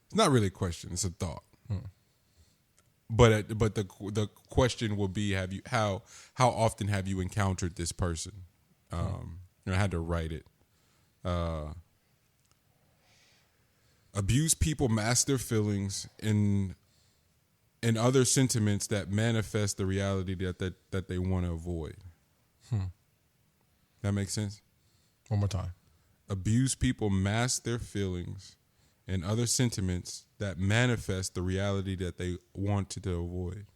It's not really a question. It's a thought. But the question will be: how often have you encountered this person? I had to write it. Abused people mask their feelings and other sentiments that manifest the reality that they want to avoid. That makes sense? One more time. Abused people mask their feelings and other sentiments that manifest the reality that they want to avoid.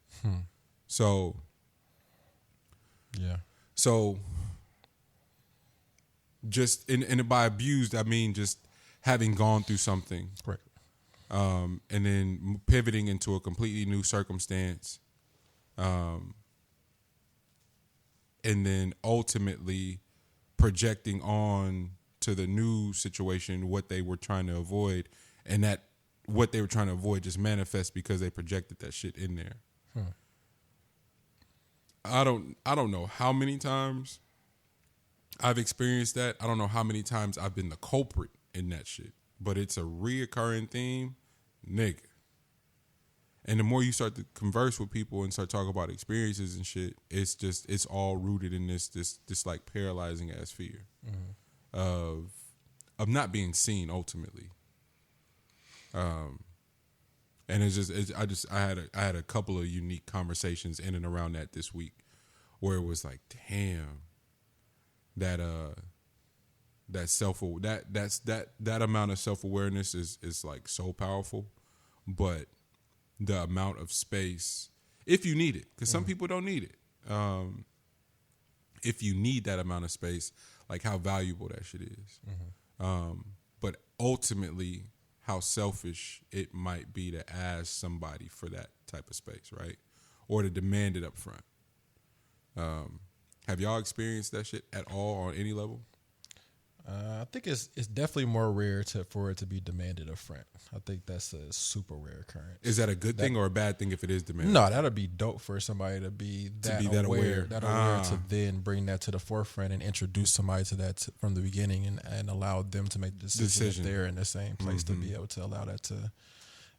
So, Yeah. so just and by abused I mean just having gone through something, Correct. and then pivoting into a completely new circumstance, and then ultimately projecting on to the new situation what they were trying to avoid, and that what they were trying to avoid just manifests because they projected that shit in there. I don't know how many times I've experienced that. I don't know how many times I've been the culprit in that shit, but it's a reoccurring theme, nigga. And the more you start to converse with people and start talking about experiences and shit, it's all rooted in this like paralyzing ass fear of not being seen ultimately. And I had a couple of unique conversations in and around that this week, where it was like, damn, that amount of self-awareness is like so powerful, but the amount of space, if you need it, because some people don't need it. If you need that amount of space, like how valuable that shit is. But ultimately, how selfish it might be to ask somebody for that type of space, right? Or to demand it up front. Have y'all experienced that shit at all on any level? I think it's definitely more rare for it to be demanded up front. I think that's a super rare occurrence. Is that a good thing or a bad thing if it is demanded? No, that'd be dope for somebody to be that aware to then bring that to the forefront and introduce somebody to that from the beginning and allow them to make the decision. If they're in the same place to be able to allow that to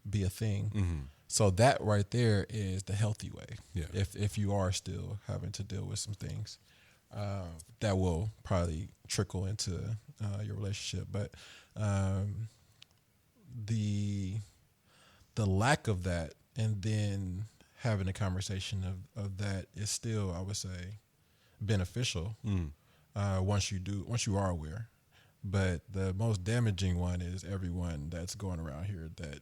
be a thing. So that right there is the healthy way. Yeah. If you are still having to deal with some things. That will probably trickle into your relationship, but the lack of that, and then having a conversation of that is still, I would say, beneficial. Once you are aware. But the most damaging one is everyone that's going around here that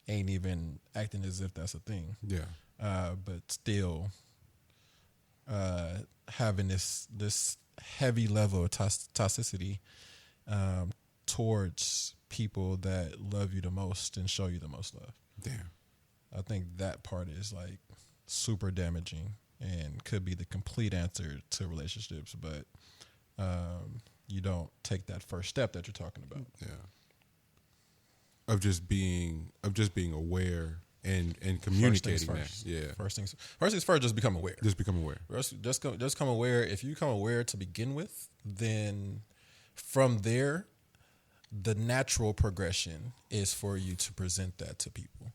ain't even acting as if that's a thing. Yeah. But still having this heavy level of toxicity towards people that love you the most and show you the most love. Damn. I think that part is like super damaging and could be the complete answer to relationships, but you don't take that first step that you're talking about. Yeah. Of just being aware and communicating first. that. Yeah. First things first, just become aware. Just become aware. Just become aware. If you become aware to begin with, then from there, the natural progression is for you to present that to people.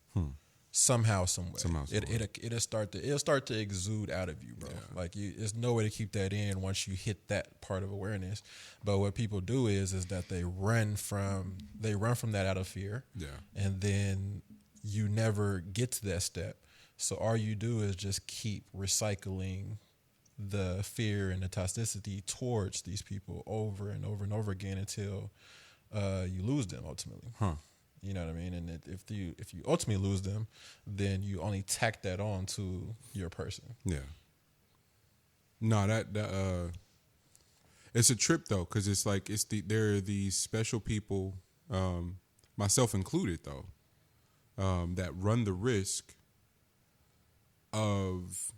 Somehow, some way. It'll start to exude out of you, bro. Yeah. Like there's no way to keep that in once you hit that part of awareness. But what people do is that they run from that out of fear. Yeah. And then you never get to that step. So all you do is just keep recycling the fear and the toxicity towards these people over and over and over again until you lose them ultimately. You know what I mean? And if you ultimately lose them, then you only tack that on to your person. Yeah. No, that it's a trip though, because it's like there are these special people, myself included though, that run the risk of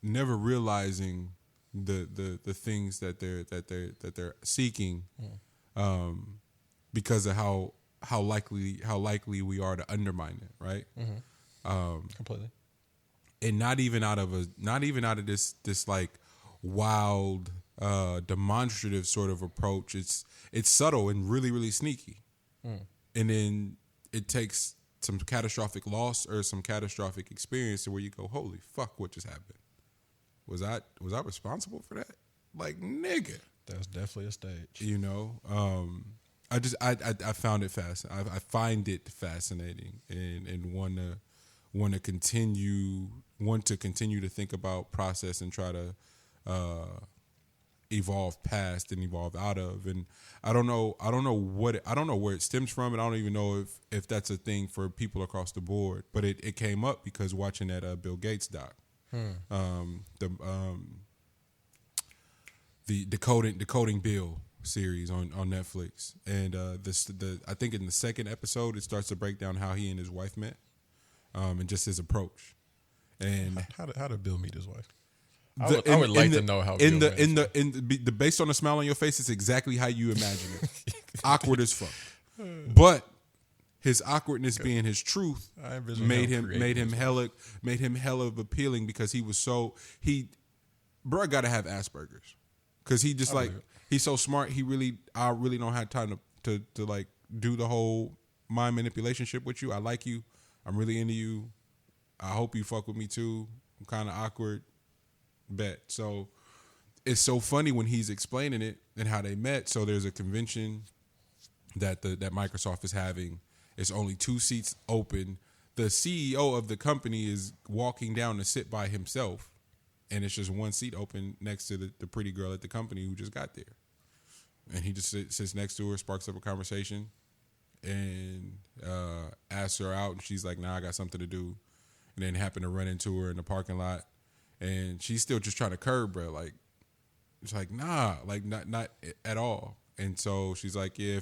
never realizing the things that they're seeking, because of how likely we are to undermine it, right? Completely. And not even out of this like wild demonstrative sort of approach. It's subtle and really, really sneaky. And then it takes some catastrophic loss or some catastrophic experience to where you go, holy fuck, what just happened? Was I responsible for that? Like, nigga. That's definitely a stage. You know, I found it I find it fascinating, and want to continue to think about, process, and try to evolve past and evolve out of. And I don't know where it stems from, and I don't even know if that's a thing for people across the board. But it came up because watching that Bill Gates doc, the decoding Bill series on Netflix, and I think in the second episode it starts to break down how he and his wife met, and just his approach. And how did Bill meet his wife? I would like to know how. Based on the smile on your face, it's exactly how you imagine it. Awkward as fuck, but his awkwardness being his truth made him hella appealing, because bro got to have Asperger's, because he just he's so smart. I really don't have time to like do the whole mind manipulation shit with you. I like you. I'm really into you. I hope you fuck with me too. I'm kind of awkward. Bet. So it's so funny when he's explaining it and how they met. So there's a convention that that Microsoft is having. It's only 2 seats open. The CEO of the company is walking down to sit by himself, and it's just 1 seat open next to the pretty girl at the company who just got there. And he just sits next to her, sparks up a conversation, and asks her out, and she's like, nah, I got something to do. And then happened to run into her in the parking lot. And she's still just trying to curb, bro. Like, it's like, nah, like not at all. And so she's like, yeah,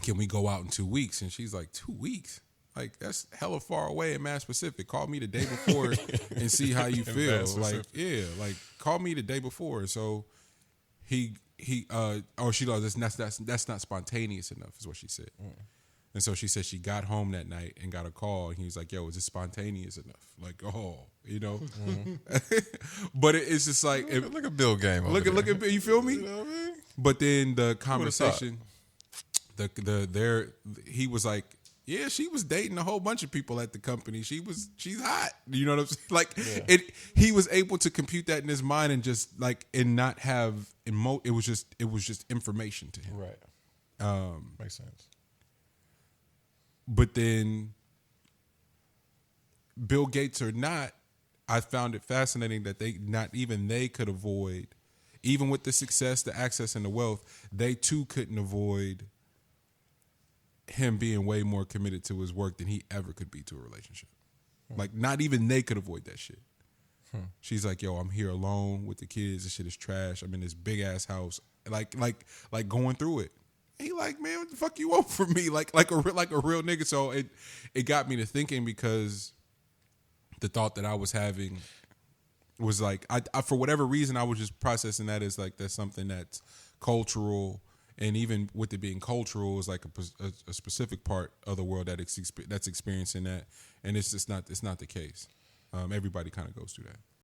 can we go out in 2 weeks? And she's like, 2 weeks? Like, that's hella far away in Mass Pacific. Call me the day before and see how you feel. Like, yeah, like, call me the day before. So she goes, that's not spontaneous enough, is what she said. And so she said she got home that night and got a call, and he was like, yo, is it spontaneous enough? Like, you know? But it's just like... Look at Bill Game. Look at you feel me? You know what I mean? But then the conversation, he was like, yeah, she was dating a whole bunch of people at the company. She's hot. You know what I'm saying? Like, he was able to compute that in his mind and just like, and not have it was just information to him. Right. Makes sense. But then, Bill Gates or not, I found it fascinating that they could avoid, even with the success, the access, and the wealth, they too couldn't avoid him being way more committed to his work than he ever could be to a relationship. Like, not even they could avoid that shit. She's like, yo, I'm here alone with the kids. This shit is trash. I'm in this big ass house, like going through it. He like, man, what the fuck you want from me? Like a real nigga. So it got me to thinking, because the thought that I was having was like, I for whatever reason, I was just processing that as like, that's something that's cultural, and even with it being cultural, is like a specific part of the world that's experiencing that, and it's not the case. Everybody kind of goes through that.